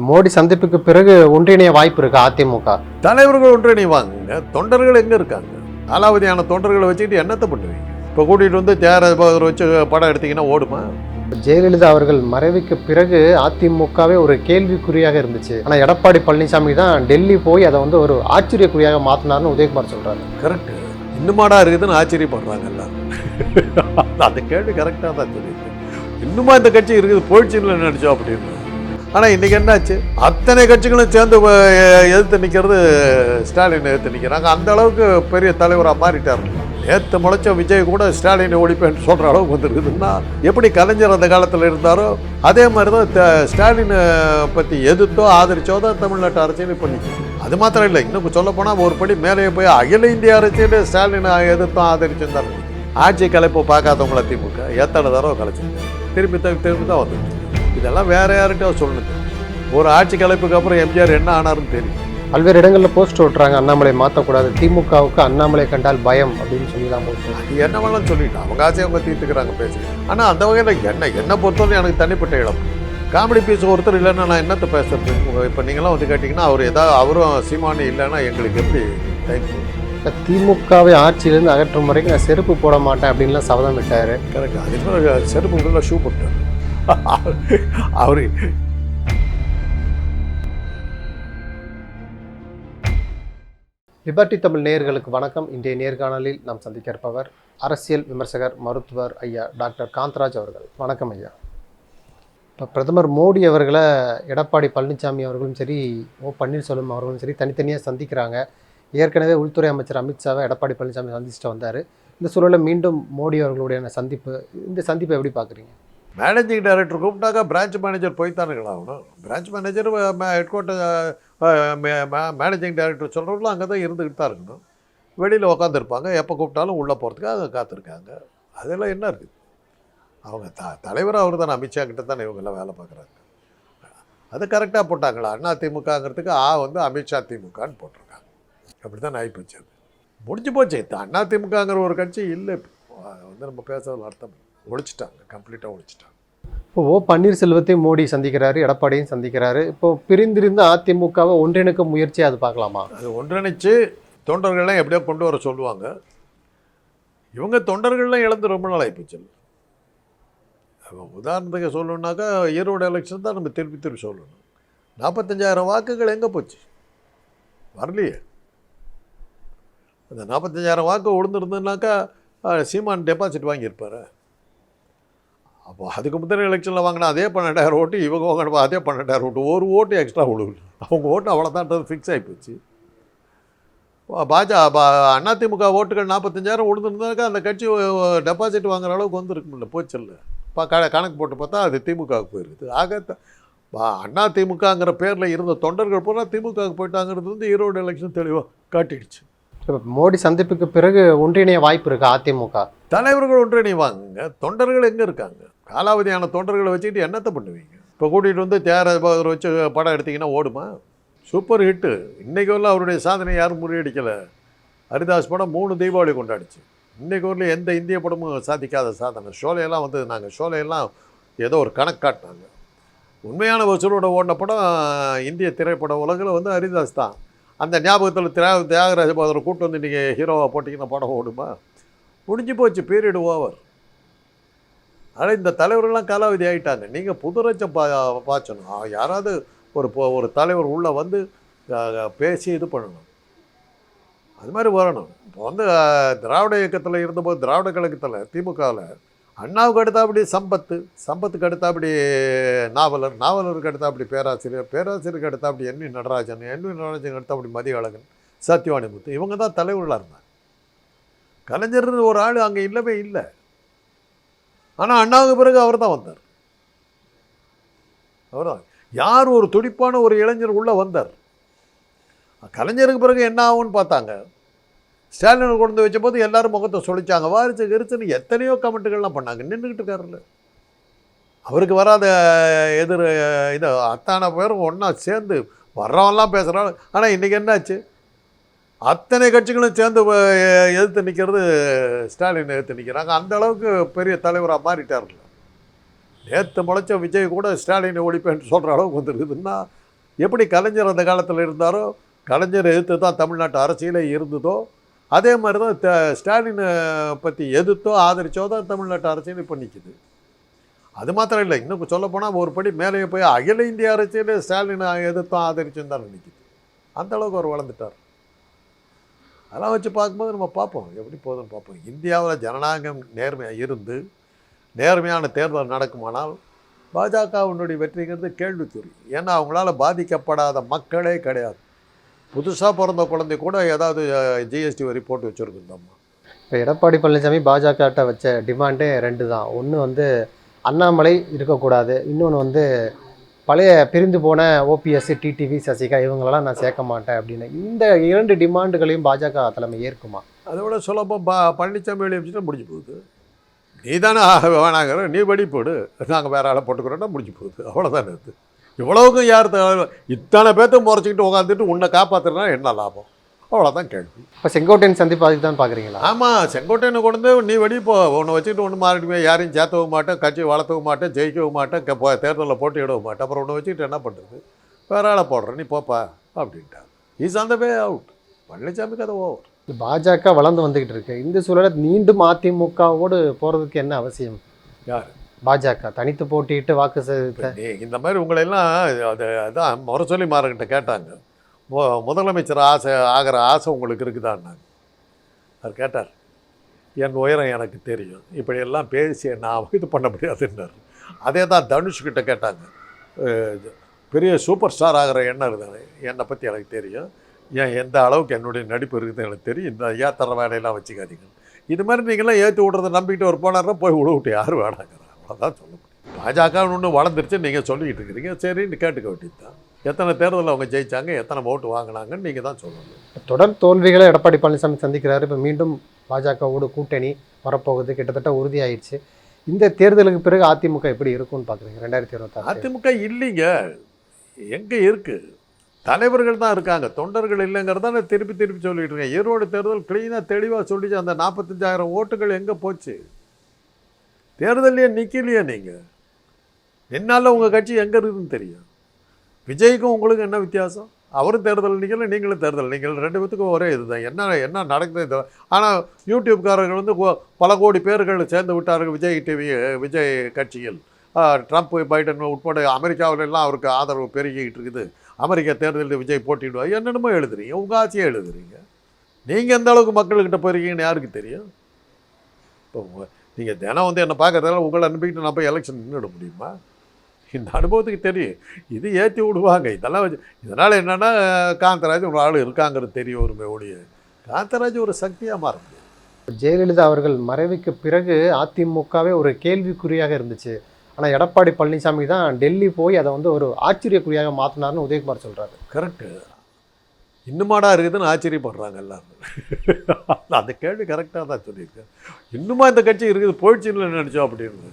மோடி சந்திப்புக்கு பிறகு ஒன்றிணைய வாய்ப்பு இருக்கா அதிமுக? தலைவர்கள் ஒன்றிணைவாங்க, தொண்டர்கள் எங்கே இருக்காங்க? காலாவதியான தொண்டர்களை வச்சுக்கிட்டு என்னத்தை பண்ணுவீங்க? இப்போ கூட்டிகிட்டு வந்து ஜெயராஜ் வச்சு படம் எடுத்தீங்கன்னா ஓடுமா? ஜெயலலிதா அவர்கள் மறைவுக்கு பிறகு அதிமுகவே ஒரு கேள்விக்குறியாக இருந்துச்சு. ஆனால் எடப்பாடி பழனிசாமி தான் டெல்லி போய் அதை வந்து ஒரு ஆச்சரியக்குறியாக மாற்றினார்னு உதயகுமார் சொல்கிறாரு. கரெக்டு. இன்னுமாடா இருக்குதுன்னு ஆச்சரியப்படுறாங்க எல்லாரும். அந்த கேள்வி கரெக்டாக தான் சொல்லியிருக்கு. இன்னுமா இந்த கட்சி இருக்குது, போயிடுச்சுன்னு நினச்சோம் அப்படின்னு. ஆனால் இன்றைக்கி என்னாச்சு? அத்தனை கட்சிகளும் சேர்ந்து எதிர்த்து நிற்கிறது ஸ்டாலின் எதிர்த்து நிற்கிறாங்க. அந்த அளவுக்கு பெரிய தலைவராக மாறிட்டார். நேற்று முளைச்ச விஜய் கூட ஸ்டாலினை ஒழிப்பேன்னு சொல்கிற அளவுக்கு வந்துருக்குதுன்னா, எப்படி கலைஞர் அந்த காலத்தில் இருந்தாரோ அதே மாதிரி தான் ஸ்டாலினை பற்றி எதிர்த்தோ ஆதரிச்சோ தான் தமிழ்நாட்டு அரசியல் இப்போ நிற்கும். அது மாத்திரம் இல்லை, இன்னும் சொல்லப்போனால் ஒரு படி மேலே போய் அகில இந்திய அரசியல் ஸ்டாலினை எதிர்த்தோம் ஆதரிச்சுருந்தாங்க. ஆட்சி கலைப்போ பார்க்காதவங்கள திமுக எத்தனை தடவை கலைச்சிருக்காங்க, திருப்பி தான் வந்துருக்கு. இதெல்லாம் வேறு யார்கிட்ட சொல்லணும். ஒரு ஆட்சி கலைப்புக்கு அப்புறம் எம்ஜிஆர் என்ன ஆனாருன்னு தெரியும். பல்வேறு இடங்களில் போஸ்ட் ஓட்டுறாங்க, அண்ணாமலை மாற்றக்கூடாது, திமுகவுக்கு அண்ணாமலை கண்டால் பயம் அப்படின்னு சொல்லலாம். போட்டு அது என்ன வேணாலும் சொல்லிட்டான், அவங்க ஆசையை அவங்க தீர்த்துக்கிறாங்க பேசி. ஆனால் அந்த வகையில் என்னை பொறுத்தவரை எனக்கு தனிப்பட்ட இடம். காமெடி பீஸ் ஒருத்தர் இல்லைன்னா நான் என்னத்தை பேசுறது? இப்போ நீங்களாம் வந்து கேட்டிங்கன்னா அவரும் சீமானு இல்லைன்னா எங்களுக்கு எப்படி டைம்? திமுகவை ஆட்சியிலேருந்து அகற்றும் வரைக்கும் நான் செருப்பு போட மாட்டேன் அப்படின்லாம் சபதம் விட்டார். கரெக்ட். அதே மாதிரி செருப்பு முதல்ல ஷூ போட்டார் அவர். லிபர்டி தமிழ் நேயர்களுக்கு வணக்கம். இன்றைய நேர்காணலில் நாம் சந்திக்க இருப்பவர் அரசியல் விமர்சகர், மருத்துவர் ஐயா டாக்டர் காந்தராஜ் அவர்கள். வணக்கம் ஐயா. இப்போ பிரதமர் மோடி அவர்களை எடப்பாடி பழனிசாமி அவர்களும் சரி, ஓ பன்னீர்செல்வம் அவர்களும் சரி தனித்தனியாக சந்திக்கிறாங்க. ஏற்கனவே உள்துறை அமைச்சர் அமித்ஷாவை எடப்பாடி பழனிசாமி சந்திச்சுட்டு வந்தார். இந்த சூழலில் மீண்டும் மோடி அவர்களுடைய சந்திப்பு, இந்த சந்திப்பை எப்படி பார்க்குறீங்க? மேனேஜிங் டைரக்டர் கூப்பிட்டாக்கா பிரான்ச் மேனேஜர் போய்த்தானுங்களா ஆகணும். Branch manager head quarter managing director சொல்கிறவங்களும் அங்கே தான் இருந்துக்கிட்டு தான் இருக்கணும். வெளியில் உட்காந்துருப்பாங்க, எப்போ கூப்பிட்டாலும் உள்ளே போகிறதுக்கு அங்கே காத்திருக்காங்க. அதெல்லாம் என்ன இருக்குது? அவங்க தலைவர் அவர் தானே, அமித்ஷா கிட்ட தானே இவங்கெல்லாம் வேலை பார்க்குறாங்க. அது கரெக்டாக போட்டாங்களா? அண்ணா திமுகங்கிறதுக்கு வந்து அமித்ஷா திமுகன்னு போட்டிருக்காங்க. அப்படி தான் ஆகிப்போச்சு. அது முடிஞ்சு போச்சு. அண்ணா திமுகங்கிற ஒரு கட்சி இல்லை. வந்து நம்ம பேசுறது அர்த்தம் ஒழிச்சிட்டாங்க, கம்ப்ளீட்டாக ஒழிச்சிட்டாங்க. இப்போ ஓ பன்னீர்செல்வத்தையும் மோடி சந்திக்கிறாரு, எடப்பாடியும் சந்திக்கிறாரு. இப்போ பிரிந்திருந்த அதிமுகவை ஒன்றிணைக்க முயற்சி அது பார்க்கலாமா? அது ஒன்றிணைச்சு தொண்டர்கள்லாம் எப்படியோ கொண்டு வர சொல்லுவாங்க. இவங்க தொண்டர்கள்லாம் இழந்து ரொம்ப நாள் ஆகிப்போச்சு. உதாரணத்துக்கு சொல்லணுன்னாக்கா ஈரோடு எலெக்ஷன் தான் நம்ம திருப்பி சொல்லணும். 45,000 வாக்குகள் எங்கே போச்சு? வரலையே. அந்த 45,000 வாக்கு விழுந்துருந்ததுனாக்கா சீமான் டெபாசிட் வாங்கியிருப்பார். அப்போ அதுக்கு முந்தின எலெக்ஷனில் வாங்கினா அதே 12,000 ஓட்டு, இவங்க வாங்கினா அதே 12,000 ஓட்டு, ஒரு ஓட்டு எக்ஸ்ட்ரா விழுவுது. அவங்க ஓட்டு அவ்வளோதான் ஃபிக்ஸ் ஆகி போச்சு. அதிமுக ஓட்டுகள் 45,000 விழுந்துருந்தாக்கா அந்த கட்சி டெபாசிட் வாங்குற அளவுக்கு வந்துருக்குமில்ல, போச்சில்ல. இப்போ கணக்கு போட்டு பார்த்தா அது திமுகவுக்கு போயிருக்குது. ஆக அதிமுகங்கிற பேரில் இருந்த தொண்டர்கள் பூரா திமுகவுக்கு போயிட்டாங்கிறது வந்து ஈரோடு எலெக்ஷன் தெளிவாக காட்டிடுச்சு. மோடி சந்திப்புக்கு பிறகு ஒன்றிணைய வாய்ப்பு இருக்கா அதிமுக? தலைவர்கள் ஒன்றிணைவாங்க, தொண்டர்கள் எங்கே இருக்காங்க? காலாவதியான தொண்டர்களை வச்சுக்கிட்டு என்னத்தை பண்ணுவீங்க? இப்போ கூட்டிகிட்டு வந்து ஜெயராஜ் வச்சு படம் எடுத்திங்கன்னா ஓடுமா? Super hit. இன்றைக்கு வரல அவருடைய சாதனை யாரும் முறியடிக்கலை. ஹரிதாஸ் படம் 3 தீபாவளி கொண்டாடிச்சு. இன்றைக்கு வரல எந்த இந்திய படமும் சாதிக்காத சாதனை. ஷோலையெல்லாம் வந்து நாங்கள் ஷோலையெல்லாம் ஏதோ ஒரு கணக்கு காட்டினாங்க. உண்மையான வசூலோட ஓடின படம் இந்திய திரைப்பட உலகில் வந்து ஹரிதாஸ் தான். அந்த ஞாபகத்தில் தியாகராஜ பாதரை கூட்டு வந்து இன்றைக்கி ஹீரோவாக போட்டிங்கன்னா படம் ஓடுமா? முடிஞ்சு போச்சு, பீரியடு ஓவர். ஆனால் இந்த தலைவர்கள்லாம் காலாவதி ஆகிட்டாங்க. நீங்கள் புதுரட்சம் பாய்ச்சணும். யாராவது ஒரு தலைவர் உள்ளே வந்து பேசி இது பண்ணணும். அது மாதிரி வரணும். இப்போ வந்து திராவிட இயக்கத்தில் இருந்தபோது, திராவிட கழகத்தில் திமுகவில் அண்ணாவுக்கு அடுத்தாப்படி சம்பத்துக்கு அடுத்தாப்படி நாவலருக்கு அடுத்தாப்படி பேராசிரியருக்கு அடுத்தாப்படி என் வி நடராஜனுக்கு அடுத்தாப்படி மதியழகன், சத்யவாணிமுத்து, இவங்க தான் தலைவர்களாக இருந்தாங்க. கலைஞர் ஒரு ஆள் அங்கே இல்லவே இல்லை. ஆனால் அண்ணாவுக்கு பிறகு அவர் தான் வந்தார். அவர்தான் யார் ஒரு துடிப்பான ஒரு இளைஞர் உள்ளே வந்தார். கலைஞருக்கு பிறகு என்ன ஆகும்னு பார்த்தாங்க. ஸ்டாலினை கொண்டு வச்ச போது எல்லோரும் முகத்தை சொல்லிச்சாங்க, வாரிச்சு கரிச்சுன்னு எத்தனையோ கமெண்ட்டுகள்லாம் பண்ணாங்க. நின்றுக்கிட்டு இருக்காருல்ல, அவருக்கு வராத இதை அத்தனை பேரும் ஒன்றா சேர்ந்து வர்றவெல்லாம் பேசுகிறாங்க. ஆனால் இன்றைக்கி என்னாச்சு? அத்தனை கட்சிகளும் சேர்ந்து எதிர்த்து நிற்கிறது ஸ்டாலின் எதிர்த்து நிற்கிறாங்க. அந்த அளவுக்கு பெரிய தலைவராக மாறிட்டார்ல. நேற்று முளைச்ச விஜய் கூட ஸ்டாலினை ஒழிப்பேன்னு சொல்கிற அளவுக்கு வந்துருக்குதுன்னா எப்படி கலைஞர் அந்த காலத்தில் இருந்தாரோ, கலைஞர் எதிர்த்து தான் தமிழ்நாட்டு அரசியலே இருந்ததோ, அதே மாதிரி தான் ஸ்டாலினை பற்றி எதிர்த்தோ ஆதரிச்சோ தான் தமிழ்நாட்டு அரசியல் இப்போ நிற்குது. அது மாத்திரம் இல்லை, இன்னும் சொல்லப்போனால் ஒரு படி மேலே போய் அகில இந்திய அரசியலே ஸ்டாலினை எதிர்த்தோம் ஆதரிச்சுன்னு தான் நிற்குது. அந்தளவுக்கு அவர் வளர்ந்துட்டார். அதெல்லாம் வச்சு பார்க்கும்போது நம்ம பார்ப்போம் எப்படி போதுன்னு பார்ப்போம். இந்தியாவில் ஜனநாயகம் நேர்மையாக இருந்து நேர்மையான தேர்தல் நடக்குமானால் பாஜகவினுடைய வெற்றிங்கிறது கேள்விக்குறி. ஏன்னா அவங்களால பாதிக்கப்படாத மக்களே கிடையாது. புதுசாக பிறந்த குழந்தை கூட ஏதாவது ஜிஎஸ்டி வரி போட்டு வச்சுருக்குந்தம்மா. இப்போ எடப்பாடி பழனிசாமி பாஜகட்ட வச்ச டிமாண்டே 2 தான். ஒன்று வந்து அண்ணாமலை இருக்கக்கூடாது, இன்னொன்று வந்து பழைய பிரிந்து போன ஓபிஎஸ், டிடிவி, சசிகலா இவங்களெல்லாம் நான் சேர்க்க மாட்டேன் அப்படின்னு. இந்த 2 டிமாண்டுகளையும் பாஜக தலைமை ஏற்குமா? அதை விட சொல்லப்போ பழனிசாமி வெளியே வச்சுட்டா முடிஞ்சு போகுது. நீ தானே வேணாங்கிற, நீ வழி போடு, நாங்கள் வேறு ஆளை போட்டுக்கிறோன்னா முடிஞ்சு போகுது. அவ்வளோதானே இது. இவ்வளவுக்கும் யார் இத்தனை பேர்த்த முறைச்சிக்கிட்டு உட்காந்துட்டு உன்னை காப்பாற்றுறனா என்ன லாபம்? அவ்வளோதான் கேள்வி. இப்போ செங்கோட்டையன் சந்திப்பு அதுக்கு தான் பார்க்குறீங்களா? ஆமாம், செங்கோட்டையனை கொண்டு நீ வெளியே போ, உன்னை வச்சுக்கிட்டு ஒன்று மாறிடுவே, யாரையும் சேர்த்தவும் மாட்டேன், கட்சி வளர்த்தவும் மாட்டேன், ஜெயிக்கவும் மாட்டேன், தேர்தலில் போட்டியிடவும் மாட்டேன், அப்புறம் உன்னை வச்சுக்கிட்டு என்ன பண்ணுறது? வேற ஆளை போடுறேன், நீ போப்பா அப்படின்ட்டார். Is on the way out. Palaniswami கதை ஓவர். பாஜக வளர்ந்து வந்துக்கிட்டு இருக்கு. இந்த சூழலில் மீண்டும் அதிமுகவோடு போகிறதுக்கு என்ன அவசியம்? யார்? பாஜக தனித்து போட்டிட்டு வாக்கு இந்த மாதிரி உங்களெல்லாம் அதான் முறை சொல்லி மாறக்கிட்ட கேட்டாங்க, முதலமைச்சர் ஆகிற ஆசை உங்களுக்கு இருக்குதான்னாங்க. அவர் கேட்டார், என் உயரம் எனக்கு தெரியும், இப்படியெல்லாம் பேசி நான் இது பண்ண முடியாதுன்னார். அதே தான் தனுஷ்கிட்ட கேட்டாங்க, பெரிய சூப்பர் ஸ்டார் ஆகிற எண்ணம் இருந்தாங்க, என்னை பற்றி எனக்கு தெரியும், ஏன் எந்த அளவுக்கு என்னுடைய நடிப்பு இருக்குது எனக்கு தெரியும், இந்த ஏத்தர வேலையெல்லாம் வச்சுக்காதீங்க. இது மாதிரி நீங்களாம் ஏற்றி விட்றதை நம்பிக்கிட்டு ஒரு போனார்னா போய் விட்டு யார் வேணாங்கிறா. அவ்வளோதான் சொல்ல முடியும். பாஜக ஒன்று வளர்ந்துருச்சு நீங்கள் சொல்லிக்கிட்டு இருக்கிறீங்க, சரின்னு கேட்டுக்க வேண்டியது தான். எத்தனை தேர்தலில் அவங்க ஜெயித்தாங்க, எத்தனை ஓட்டு வாங்கினாங்கன்னு நீங்கள் தான் சொல்லணும். தொடர் தோல்விகளை எடப்பாடி பழனிசாமி சந்திக்கிறாரு. இப்போ மீண்டும் பாஜகவோடு கூட்டணி வரப்போகுது, கிட்டத்தட்ட உறுதியாயிடுச்சு. இந்த தேர்தலுக்கு பிறகு அதிமுக எப்படி இருக்கும்னு பார்க்குறீங்க 2026? அதிமுக இல்லைங்க, எங்கே இருக்குது? தலைவர்கள் தான் இருக்காங்க, தொண்டர்கள் இல்லைங்கிறதான திருப்பி திருப்பி சொல்லிட்டு இருக்கேன். ஈரோடு தேர்தல் க்ளீனாக தெளிவாக சொல்லிச்சு. அந்த 45,000 ஓட்டுகள் எங்கே போச்சு? தேர்தலையே நிற்கலையே. நீங்கள் என்னால் உங்கள் கட்சி எங்கே இருக்குதுன்னு தெரியும். விஜய்க்கும் உங்களுக்கு என்ன வித்தியாசம்? அவரும் தேர்தல் நிற்கல, நீங்களும் தேர்தல் நிற்கல, 2 பேத்துக்கும் ஒரே இதுதான். என்ன நடக்குது? ஆனால் யூடியூப்காரர்கள் வந்து பல கோடி பேர்கள் சேர்ந்து விட்டார்கள் விஜய் கட்சியில். ட்ரம்ப், பைடன் உட்பட அமெரிக்காவிலெல்லாம் அவருக்கு ஆதரவு பெருகிக்கிட்டு இருக்குது. அமெரிக்கா தேர்தலில் விஜய் போட்டிடுவார், என்னென்னமோ எழுதுறீங்க, உங்கள் ஆட்சியே எழுதுறீங்க. நீங்கள் எந்த அளவுக்கு மக்கள்கிட்ட போயிருக்கீங்கன்னு யாருக்கு தெரியும்? இப்போ நீங்கள் தினம் வந்து என்னை பார்க்கறதால உங்களை அனுப்பிக்கிட்டு நான் போய் எலெக்ஷன் நின்றுட முடியுமா? இந்த அனுபவத்துக்கு தெரியும். இது ஏற்றி விடுவாங்க. இதெல்லாம் வச்சு இதனால் என்னென்னா காந்தராஜ் ஒரு ஆள் இருக்காங்கிறது தெரியும். ஒரு ஒழிய காந்தராஜ் ஒரு சக்தியாக மாற முடியும். ஜெயலலிதா அவர்கள் மறைவுக்கு பிறகு அதிமுகவே ஒரு கேள்விக்குறியாக இருந்துச்சு. ஆனால் எடப்பாடி பழனிசாமி தான் டெல்லி போய் அதை வந்து ஒரு ஆச்சரியக்குறியாக மாற்றினார்னு உதயகுமார் சொல்கிறாரு. கரெக்டு. இன்னுமாடா இருக்குதுன்னு ஆச்சரியப்படுறாங்க எல்லாரும். அந்த கேள்வி கரெக்டாக தான் சொல்லியிருக்கேன். இன்னுமா இந்த கட்சி இருக்குது, போயிடுச்சுன்னு நினச்சோம் அப்படின்னு.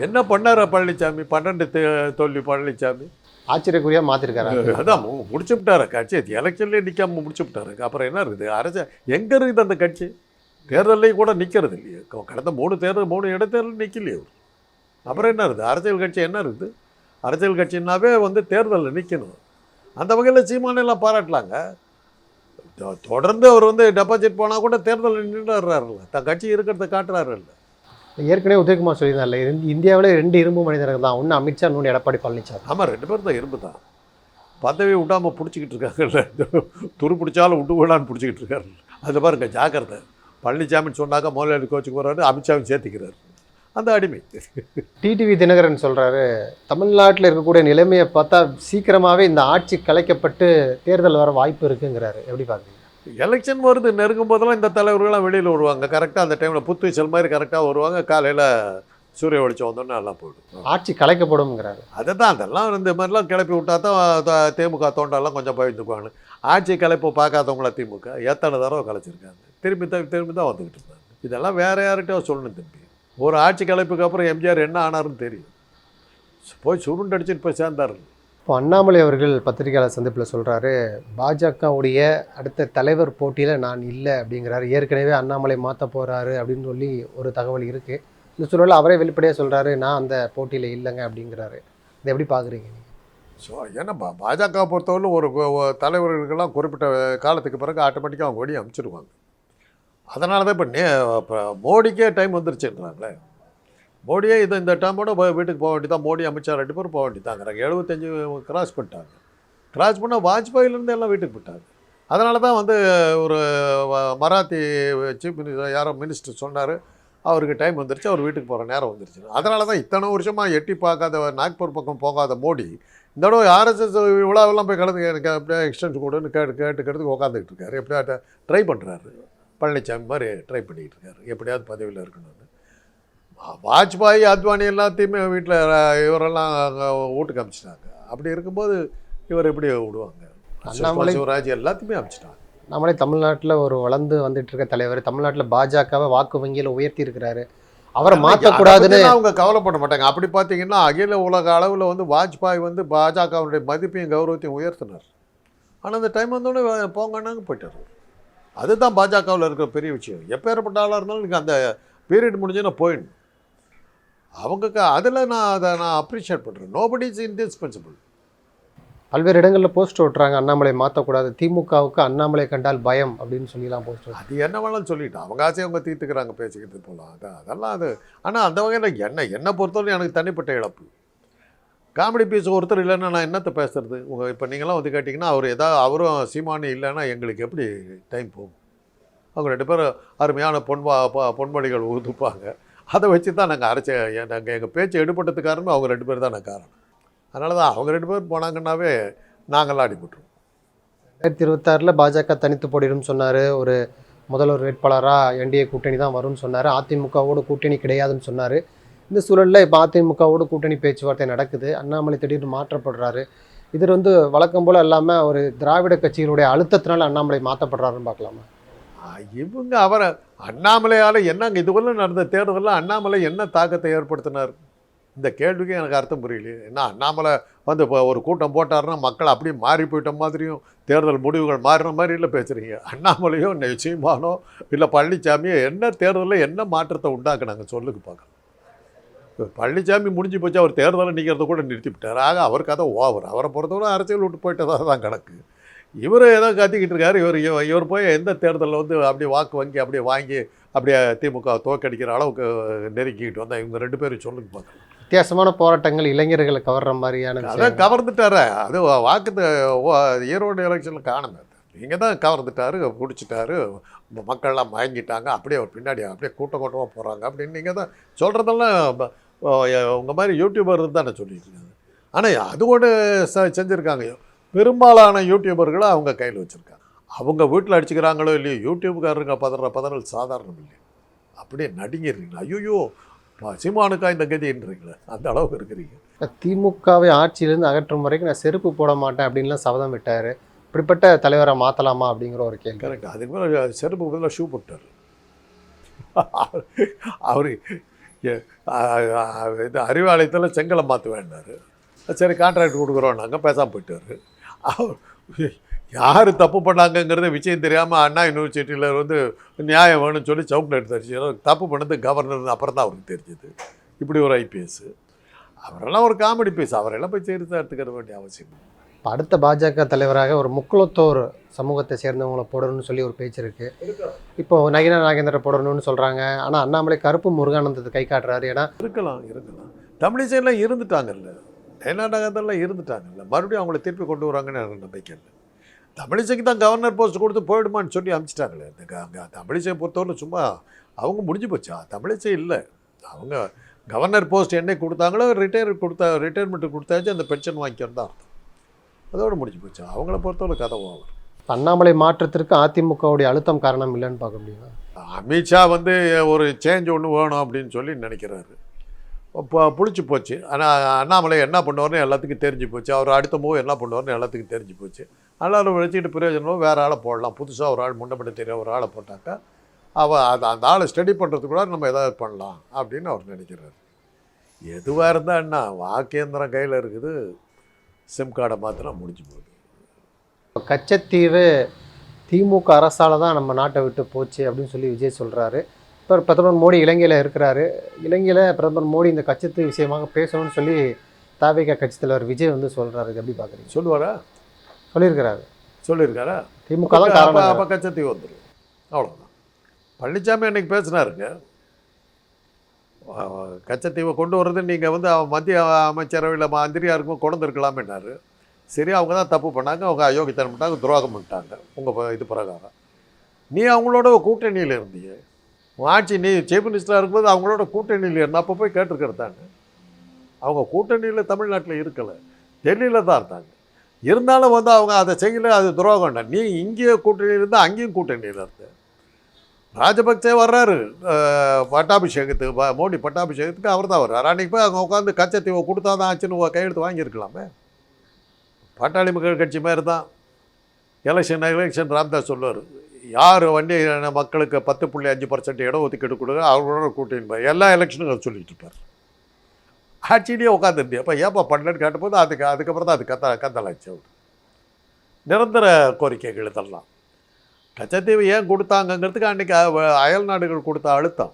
என்ன பண்ணார் பழனிசாமி? 12 தோல்வி பழனிசாமி ஆச்சரியக்குறியாக மாற்றிருக்காரு. அதான் முடிச்சு விட்டாரு கட்சி. எலெக்ஷன்லேயே நிற்காம முடிச்சு விட்டாரு. அப்புறம் என்ன இருக்குது? அரசு எங்கே இருக்குது அந்த கட்சி? தேர்தலையும் கூட நிற்கிறது இல்லையே. கடந்த 3 இடைத்தேர்தல் நிற்கலையே. அப்புறம் என்ன இருக்குது? அரசியல் கட்சி என்ன இருக்குது? அரசியல் கட்சின்னாவே வந்து தேர்தலில் நிற்கணும். அந்த வகையில் சீமானெல்லாம் பாராட்டலாங்க. தொடர்ந்து அவர் வந்து டெபாசிட் போனால் கூட தேர்தலில் நின்றுடுறாருல்ல, தன் கட்சி இருக்கிறத காட்டுறாருல்ல. ஏற்கனவே உதயகுமார் சொல்லியிருந்தார்ல, இந்தியாவில் 2 இரும்பு மனிதர்கள் தான், ஒன்று அமித்ஷா, இன்னொன்று எடப்பாடி பழனிசாமி. ஆமாம், 2 பேர் தான் இரும்பு தான். பதவி விடாமல் பிடிச்சிக்கிட்டு இருக்காங்கல்ல, துரு பிடிச்சாலும் விட்டு விடான்னு பிடிச்சிக்கிட்டு இருக்காரு. அது பாருங்க, ஜாக்கிரதை. பழனிசாமின்னு சொன்னாக்கா முதலாளி கோச்சுக்கு போகிறாரு, அமித்ஷாவும் சேர்த்துக்கிறாரு. அந்த அடிமை. டிடிவி தினகரன் சொல்கிறாரு, தமிழ்நாட்டில் இருக்கக்கூடிய நிலைமையை பார்த்தா சீக்கிரமாகவே இந்த ஆட்சி கலைக்கப்பட்டு தேர்தல் வர வாய்ப்பு இருக்குங்கிறாரு. எப்படி பார்க்குறீங்க? எலெக்ஷன் வருது, நெருங்கும் போதெல்லாம் இந்த தலைவர்கள்லாம் வெளியில் வருவாங்க. கரெக்டாக அந்த டைமில் புத்துவீச்சல் மாதிரி கரெக்டாக வருவாங்க. காலையில் சூரிய வெளிச்சம் வந்தோன்னே எல்லாம் போய்டும். ஆட்சி கலைக்கப்படும்ங்கிறாரு. அதை தான் அதெல்லாம் இந்த மாதிரிலாம் கிளப்பி விட்டா தான் திமுக தோண்டெல்லாம் கொஞ்சம் பயந்துக்குவாங்க. ஆட்சி கலைப்பு பார்க்காதவங்கள திமுக எத்தனை தடவை கலைச்சிருக்காங்க. திரும்பி தான் வந்துக்கிட்டு இருந்தாங்க. இதெல்லாம் வேறு யார்கிட்டயோ சொல்லணும் தம்பி. ஒரு ஆட்சி கலைப்புக்கு அப்புறம் எம்ஜிஆர் என்ன ஆனாருன்னு தெரியும். போய் சுருண்டடிச்சிட்டு போய் சேர்ந்தார். இப்போ அண்ணாமலை அவர்கள் பத்திரிகையாளர் சந்திப்பில் சொல்கிறாரு, பாஜகவுடைய அடுத்த தலைவர் போட்டியில் நான் இல்லை அப்படிங்கிறாரு. ஏற்கனவே அண்ணாமலை மாற்ற போகிறாரு அப்படின்னு சொல்லி ஒரு தகவல் இருக்குது. இந்த சூழலில் அவரே வெளிப்படையாக சொல்கிறாரு, நான் அந்த போட்டியில் இல்லைங்க அப்படிங்கிறாரு. இதை எப்படி பார்க்குறீங்க நீங்கள்? ஸோ ஏன்னா பாஜக பொறுத்தவரை ஒரு தலைவர்களுக்கெல்லாம் குறிப்பிட்ட காலத்துக்கு பிறகு ஆட்டோமேட்டிக்காக அவங்க வெளியே அனுப்பிச்சிடுவாங்க. அதனால தான் இப்போ மோடிக்கே டைம் வந்துருச்சுன்றாங்களே. மோடியே இந்த டைமோட வீட்டுக்கு போக வேண்டியதான். மோடி அமித்ஷா 2 பேரும் போக வேண்டியதாங்கிறாங்க. 75 கிராஸ் பண்ணிட்டாங்க. கிராஸ் பண்ணால் வாஜ்பாயிலேருந்து எல்லாம் வீட்டுக்கு போயிட்டாங்க. அதனால தான் ஒரு மராத்தி சீஃப் மினிஸ்டர் யாரோ மினிஸ்டர் சொன்னார், அவருக்கு டைம் வந்துருச்சு, அவர் வீட்டுக்கு போகிற நேரம் வந்துருச்சு. அதனால தான் இத்தனை வருஷமாக எட்டி பார்க்காத நாக்பூர் பக்கம் போகாத மோடி இந்த தடவை ஆர்எஸ்எஸ் விழாவெல்லாம் போய் கலந்து எனக்கு அப்படியே எக்ஸ்டென்ஷன் கொடுன்னு கேட்டுக்கிறதுக்கு உட்காந்துக்கிட்டு இருக்காரு. எப்படியா ட்ரை பண்ணுறாரு. பழனிசாமி மாதிரி ட்ரை பண்ணிக்கிட்டு இருக்காரு, எப்படியாவது பதவியில் இருக்கணும்னு. வாஜ்பாய் அத்வானி எல்லாத்தையுமே வீட்டில் இவரெல்லாம் வீட்டுக்கு அனுப்பிச்சிட்டாங்க. அப்படி இருக்கும்போது இவர் எப்படி விடுவாங்க? அண்ணாமலை சிவராஜ் எல்லாத்தையுமே அனுப்பிச்சிட்டாங்க. நம்மளே தமிழ்நாட்டில் ஒரு வளர்ந்து வந்துட்டு இருக்க தலைவர், தமிழ்நாட்டில் பாஜகவை வாக்கு வங்கியில் உயர்த்தி இருக்கிறாரு. அவரை மாற்றக்கூடாதுன்னு அவங்க கவலைப்பட மாட்டாங்க. அப்படி பார்த்தீங்கன்னா அகில உலக அளவில் வாஜ்பாய் பாஜகவுடைய மதிப்பையும் கௌரவத்தையும் உயர்த்தினார். ஆனால் அந்த டைம் வந்தோடனே போங்கன்னாங்க போயிட்டார். அதுதான் பாஜகவில் இருக்கிற பெரிய விஷயம். எப்பேற்பட்ட ஆளாக இருந்தாலும் நீங்கள் அந்த பீரியட் முடிஞ்சுன்னா போயிடணும். அதில் நான் அப்ரிஷியேட் பண்ணுறேன். Nobody is indispensable. பல்வேறு இடங்களில் போஸ்ட் ஓட்டுறாங்க, அண்ணாமலை மாற்றக்கூடாது, திமுகவுக்கு அண்ணாமலை கண்டால் பயம் அப்படின்னு சொல்லிலாம் போஸ்ட். அது என்ன வேணாலும் சொல்லிட்டு அவங்க ஆசையை அவங்க தீர்த்துக்கிறாங்க, பேசிக்கிட்டு போகலாம். அதெல்லாம் ஆனால் அந்த வகையில் என்னை பொறுத்தவரை எனக்கு தனிப்பட்ட இழப்பு. காமெடி பீஸ் ஒருத்தர் இல்லைன்னா நான் என்னத்தை பேசுறது? இப்போ நீங்களாம் கேட்டிங்கன்னா அவரும் சீமானி இல்லைன்னா எங்களுக்கு எப்படி டைம் போகும்? அவங்க 2 பேரும் அருமையான பொன்மொழிகள் ஊதுப்பாங்க. அதை வச்சு தான் நாங்கள் எங்கள் பேச்சு எடுபட்டதுக்கு காரணமே அவங்க 2 பேர் தான் காரணம். அதனால தான் அவங்க 2 பேர் போனாங்கன்னாவே நாங்கள்லாம் அடிபட்டுருவோம். 2026 பாஜக தனித்து போட்டிடும் சொன்னார். ஒரு முதல்வர் வேட்பாளராக என்டிஏ கூட்டணி தான் வரும்னு சொன்னார். அதிமுகவோட கூட்டணி கிடையாதுன்னு சொன்னார். இந்த சூழலில் இப்போ அதிமுகவோட கூட்டணி பேச்சுவார்த்தை நடக்குது. அண்ணாமலை திடீர்னு மாற்றப்படுறாரு. இது வழக்கம் போல் இல்லாமல் ஒரு திராவிட கட்சிகளுடைய அழுத்தத்தினால அண்ணாமலை மாற்றப்படுறாருன்னு பார்க்கலாமா? இவங்க அவரை அண்ணாமலையால் என்னங்க இதுவரை நடந்த தேர்தலில் அண்ணாமலை என்ன தாக்கத்தை ஏற்படுத்தினார்? இந்த கேள்விக்கு எனக்கு அர்த்தம் புரியலையே. என்ன அண்ணாமலை இப்போ ஒரு கூட்டம் போட்டாருன்னா மக்கள் அப்படியே மாறி போயிட்ட மாதிரியும் தேர்தல் முடிவுகள் மாறின மாதிரி இல்லை பேசுகிறீங்க. அண்ணாமலையோ நிச்சயமானோ இல்லை பழனிசாமியோ என்ன தேர்தலில் என்ன மாற்றத்தை உண்டாக்குனாங்க சொல்லுங்க பார்க்கலாம். பழனிசாமி முடிஞ்சு போச்சு, அவர் தேர்தலை நிற்கிறத கூட நிறுத்திவிட்டார். ஆக அவர் கதை ஓவர். அவரை பொறுத்தவரை அரசியல் விட்டு போயிட்டதாக தான் கணக்கு. இவர் ஏதோ கத்திக்கிட்டு இருக்காரு. இவர் போய் எந்த தேர்தலில் அப்படியே வாக்கு வங்கி அப்படியே வாங்கி அப்படியே திமுக தோக்கடிக்கிற அளவுக்கு நெருக்கிக்கிட்டு வந்தால் இவங்க 2 பேரும் சொல்லுங்க பார்க்கலாம். வித்தியாசமான போராட்டங்கள் இளைஞர்களை கவர்ற மாதிரியான அதான் கவர்ந்துட்டாரு. அது வாக்கு ஈரோடு எலெக்ஷனில் காணுமே. நீங்கள் தான் கவர்ந்துட்டாரு, பிடிச்சிட்டாரு, மக்கள்லாம் மயங்கிட்டாங்க, அப்படியே அவர் பின்னாடி அப்படியே கூட்டமாக போகிறாங்க அப்படின்னு நீங்கள் தான் சொல்கிறதெல்லாம் உங்கள் மாதிரி யூடியூபர் தான் சொல்லிட்டு இருக்காங்க. ஆனால் அது ஒன்று செஞ்சுருக்காங்க. பெரும்பாலான யூடியூபர்களை அவங்க கையில் வச்சுருக்காங்க. அவங்க வீட்டில் அடிச்சுக்கிறாங்களோ இல்லையோ யூடியூப்காரருங்க பதறல் சாதாரணம் இல்லை. அப்படியே நடுங்கிடுறீங்களா? ஐயோ சீமானுக்கா இந்த கதின்றீங்களே, அந்த அளவுக்கு இருக்கிறீங்க. திமுகவை ஆட்சியிலேருந்து அகற்றும் வரைக்கும் நான் செருப்பு போட மாட்டேன் அப்படின்லாம் சபதம் விட்டார். இப்படிப்பட்ட தலைவரை மாற்றலாமா அப்படிங்கிற ஒரு கேள்வி. கரெக்ட். அதுக்கு மேலே செருப்பு பதிலாக ஷூ போட்டார். அவர் இது அறிவாலயத்தில் செங்கலை மாற்ற வேண்டார். சரி கான்ட்ராக்ட் கொடுக்குறோம் நாங்கள் பேசாமல் போயிட்டார். அவர் யார் தப்பு பண்ணாங்கங்கிறத விஷயம் தெரியாமல் அண்ணா யூனிவர்சிட்டியில் நியாயம் வேணும்னு சொல்லி சவுக்கில் எடுத்து அடிச்சு தப்பு பண்ணது கவர்னர் அப்புறம் தான் அவருக்கு தெரிஞ்சது. இப்படி ஒரு ஐபிஎஸ் அவரெல்லாம் ஒரு காமெடி பீஸ். அவரெல்லாம் போய் சேர்த்து எடுத்துக்கிற வேண்டிய அவசியம். இப்போ அடுத்த பாஜக தலைவராக ஒரு முக்குளத்தோர் சமூகத்தை சேர்ந்தவங்களை போடணும்னு சொல்லி ஒரு பேச்சு இருக்குது. இப்போ நயினா நாகேந்திர போடணும்னு சொல்கிறாங்க. ஆனால் அண்ணாமலை கருப்பு முருகானந்தத்தை கை காட்டுறாரு. ஏன்னா இருக்கலாம் தமிழிசையெல்லாம் இருந்துட்டாங்கல்ல, நயினா நாகேந்திரலாம் இருந்துட்டாங்கல்ல, மறுபடியும் அவங்கள திருப்பி கொண்டு வராங்கன்னு எனக்கு நம்பிக்கை இல்லை. தமிழிசைக்கு தான் கவர்னர் போஸ்ட் கொடுத்து போயிடுமான்னு சொல்லி அனுப்பிச்சிட்டாங்களே. இந்த தமிழிசையை பொறுத்தவரை சும்மா அவங்க முடிஞ்சு போச்சா? தமிழிசை இல்லை, அவங்க கவர்னர் போஸ்ட் என்னை கொடுத்தாங்களோ ரிட்டையர்மெண்ட்டு கொடுத்தாச்சு, அந்த பென்ஷன் வாங்கிக்கிறது தான் அர்த்தம். அதோடு முடிஞ்சு போச்சா? அவங்கள பொறுத்தவரை கதை ஓவர். அண்ணாமலை மாற்றத்திற்கு அதிமுகவுடைய அழுத்தம் காரணம் இல்லைன்னு பார்க்க முடியுமா? அமித்ஷா ஒரு சேஞ்ச் ஒன்று வேணும் அப்படின்னு சொல்லி நினைக்கிறாரு. இப்போ புளிச்சு போச்சு. ஆனால் அண்ணாமலை என்ன பண்ணுவார்னு எல்லாத்துக்கும் தெரிஞ்சு போச்சு. அவர் அடுத்த மூவ் என்ன பண்ணுவார்னு எல்லாத்துக்கும் தெரிஞ்சு போச்சு. எல்லாரும் வச்சுக்கிட்டு பிரயோஜனம் வேறு ஆளை போடலாம். புதுசாக ஒரு ஆள் முன்னப்பட்டு தெரிய ஒரு ஆளை போட்டாக்கா அந்த ஆளை ஸ்டடி பண்ணுறதுக்கு கூட நம்ம எதாவது பண்ணலாம் அப்படின்னு அவர் நினைக்கிறார். எதுவாக இருந்தால் என்ன, வாக்கேந்திரம் கையில் இருக்குது, சிம் கார்டை மாத்தினா முடிஞ்சு போகுது. கச்சத்தீவு திமுக அரசால் தான் நம்ம நாட்டை விட்டு போச்சு அப்படின்னு சொல்லி விஜய் சொல்கிறாரு. இப்போ பிரதமர் மோடி இலங்கையில் இருக்கிறாரு. இலங்கையில் பிரதமர் மோடி இந்த கச்சத்தீவு விஷயமாக பேசணும்னு சொல்லி தாவேகா கட்சி தலைவர் விஜய் வந்து சொல்கிறாரு. இது எப்படி பார்க்குறீங்க? சொல்லுவாரா? சொல்லியிருக்கிறாரு. சொல்லியிருக்காரா? திமுக தான் காரணம். அப்போ கச்சத்தீவு வந்துடும், அவ்வளோதான். பழனிசாமி அன்றைக்கி பேசினாருங்க. கச்சத்தீவை கொண்டு வர்றது நீங்கள் வந்து மத்திய அமைச்சரவையில் மந்திரியாக இருக்கும் கொண்டு வந்துருக்கலாமேனாரு. சரி, அவங்க தான் தப்பு பண்ணாங்க, அவங்க அயோக்கியத்தனம் பண்ணாங்க, துரோகம் பண்ணிட்டாங்க உங்கள் இது பிரகாரம். நீ அவங்களோட கூட்டணியில் இருந்தீங்க, ஆட்சி நீ சீஃப் மினிஸ்டராக இருக்கும்போது அவங்களோட கூட்டணியில் இருந்தால் அப்போ போய் கேட்டுருக்கிறதாங்க. அவங்க கூட்டணியில் தமிழ்நாட்டில் இருக்கலை, டெல்லியில் தான் இருந்தாங்க. இருந்தாலும் வந்து அவங்க அதை செய்யலை, அது துரோகம்டா. நீ இங்கேயே கூட்டணியில் இருந்தால் அங்கேயும் கூட்டணியில் இருந்த. ராஜபக்சே வர்றாரு பட்டாபிஷேகத்துக்கு, மோடி பட்டாபிஷேகத்துக்கு அவர் தான் வர்றாரு. அன்றைக்கி போய் அவங்க உட்காந்து கச்சத்தீவை கொடுத்தா தான் ஆச்சுன்னு கையெழுத்து வாங்கியிருக்கலாமே. பாட்டாளி மக்கள் கட்சி மாதிரி தான் எலெக்ஷன் ராம்தாஸ் சொல்லுவார், யார் வண்டி மக்களுக்கு 10.5% இடம் ஒதுக்கீடு கொடுக்குற அவங்களோட கூட்டணி எல்லா எலெக்ஷனும் அவர் சொல்லிட்டு இருப்பார். ஆட்சியிலேயே உட்காந்துருந்தே அப்போ ஏப்பா பண்ணலன்னு கேட்டபோது அதுக்கப்புறம் தான் அது கந்தலாச்சு. அவர் நிரந்தர கோரிக்கைகள் இதெல்லாம். கச்சத்தீவு ஏன் கொடுத்தாங்கங்கிறதுக்கு அன்றைக்கி அயல் நாடுகள் கொடுத்த அழுத்தம்.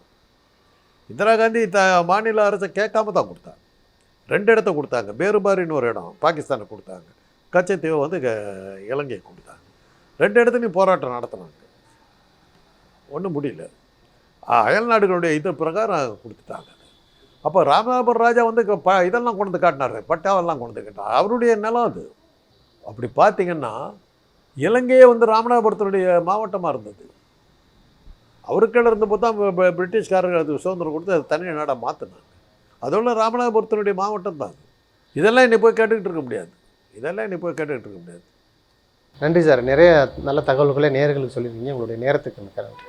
இந்திரா காந்தி மாநில அரசை கேட்காம தான் கொடுத்தாங்க. 2 இடத்த கொடுத்தாங்க. பேருபாரின்னு ஒரு இடம் பாகிஸ்தானுக்கு கொடுத்தாங்க, கச்சத்தீவை வந்து இலங்கையை கொடுத்தாங்க. 2 இடத்துலையும் போராட்டம் நடத்தினாங்க, ஒன்றும் முடியல. அயல் நாடுகளுடைய இது பிரகாரம் கொடுத்துட்டாங்க. அப்போ ராமநாதபுரம் ராஜா வந்து இதெல்லாம் கொண்டு வந்து காட்டினார், பட்டாவெல்லாம் கொண்டு வந்து காட்டினார். அவருடைய நிலம் அது. அப்படி பார்த்தீங்கன்னா இலங்கையே வந்து ராமநாதபுரத்தினுடைய மாவட்டமாக இருந்தது. அவருக்கிட்ட இருந்தபோது தான் பிரிட்டிஷ்காரர்கள் அது சுதந்திரம் கொடுத்து அது தனி நாடாக மாற்றினாங்க. அதோட ராமநாதபுரத்தினுடைய மாவட்டம் தான் அது. இதெல்லாம் இன்னி போய் கேட்டுக்கிட்டு இருக்க முடியாது, இதெல்லாம் இன்னி போய் கேட்டுக்கிட்டு இருக்க முடியாது. நன்றி சார். நிறைய நல்ல தகவல்களை நேயர்களுக்கு சொல்லியிருக்கீங்க. உங்களுடைய நேரத்துக்கு மிக்க நன்றி.